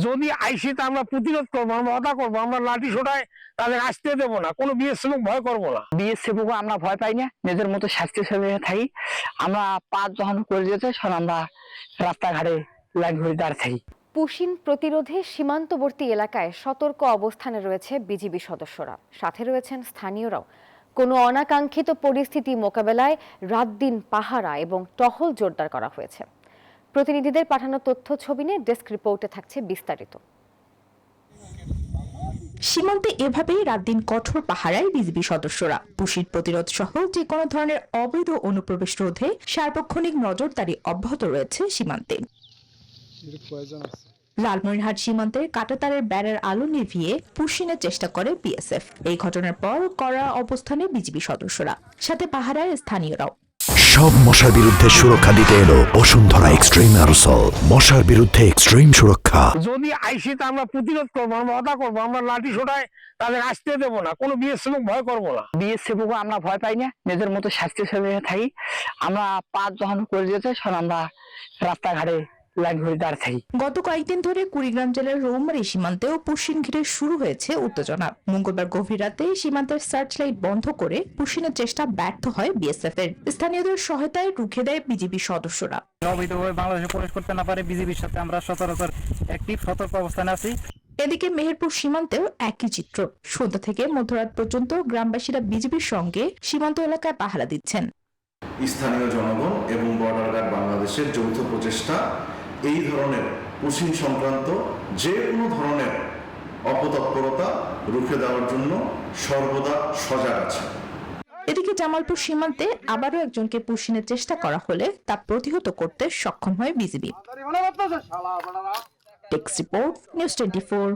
যদি আইসি তা আমরা প্রতিরোধ করবো, আমরা অদা করবো, আমরা লাঠি সোটায় তাদের আসতে দেবো না, কোনো বিএসএফ ভয় করবো না। বিএসএফ আমরা ভয় পাই না, নিজের মতো স্বাস্থ্যসেবী থাকি। আমরা পাঁচ যখন করে যেতে আমরা রাস্তাঘাটে লাইন ঘুরে দাঁড়িয়ে থাকি। পুশিন প্রতিরোধে সীমান্তবর্তী এলাকায় সতর্ক অবস্থানে রয়েছে বিজিবি সদস্যরা, সাথে রয়েছেন স্থানীয়রাও। কোনো অনাকাঙ্ক্ষিত পরিস্থিতি মোকাবেলায় রাত দিন পাহারা এবং টহল জোরদার করা হয়েছে। প্রতিনিধিদের পাঠানো তথ্য ছবি নিয়ে ডেস্ক রিপোর্টে থাকছে বিস্তারিত। সীমান্তে এভাবেই রাত দিন কঠোর পাহারায় বিজিবি সদস্যরা। পুশিন প্রতিরোধ সহ যে কোনো ধরনের অবৈধ অনুপ্রবেশ রোধে সার্বক্ষণিক নজরদারি অব্যাহত রয়েছে সীমান্তে। লালমনিরহাট সীমান্তের কাঁটাতারের ব্যারের আলো নিভিয়ে পুশিনের চেষ্টা করে বিএসএফ। এই ঘটনার পর কড়া অবস্থানে বিজিবি সদস্যরা, সাথে পাহারায় স্থানীয়রাও। সব মশার বিরুদ্ধে সুরক্ষা দিতে এলো বসুন্ধরা এক্সট্রিম অ্যারোসল, মশার বিরুদ্ধে এক্সট্রিম সুরক্ষা। যদি আইসি তা আমরা প্রতিরোধ করবো, আমরা অদা করবো, আমরা লাঠি সোটায় তাদের আসতে দেবো না, কোনো বিএসএফ ভয় করবো না। বিএসএফ আমরা ভয় পাই না, নিজের মতো স্বাস্থ্যসেবী থাকি। আমরা পাঁচ যখন করে যেতে আমরা রাস্তাঘাটে লাইন ঘুরে দাঁড়িয়ে থাকি। গত কয়েকদিন ধরে কুড়িগ্রাম জেলার রৌমারী সীমান্তেও পুশিন ঘিরে শুরু হয়েছে উত্তেজনা। মঙ্গলবার গভীর রাতে সীমান্তের সার্চ লাইট বন্ধ করে পুশিনের চেষ্টা ব্যর্থ হয় বিএসএফ এর। স্থানীয়দের সহায়তায় রুখে দেয় বিজিবি সদস্যরা। অবৈধভাবে বাংলাদেশে প্রবেশ করতে না পারে বিজিবির সাথে আমরা সচরাচর অ্যাক্টিভ সতর্ক অবস্থানে আছি। এদিকে মেহেরপুর সীমান্তেও একই চিত্র। সন্ধ্যা থেকে মধ্যরাত পর্যন্ত গ্রামবাসীরা বিজিবির সঙ্গে সীমান্ত এলাকায় পাহারা দিচ্ছেন। স্থানীয় জনগণ এবং বর্ডার গার্ড বাংলাদেশের যৌথ প্রচেষ্টা এই ধরনের পুশিন সংক্রান্ত যে কোনো ধরনের অপতৎপরতা রুখে দেওয়ার জন্য সর্বদা সজাগ আছে। এদিকে জামালপুর সীমান্তে আবারও একজনকে পুশিনের চেষ্টা করা হলে তা প্রতিহত করতে সক্ষম হয় বিজিবি। Desk report, news 24।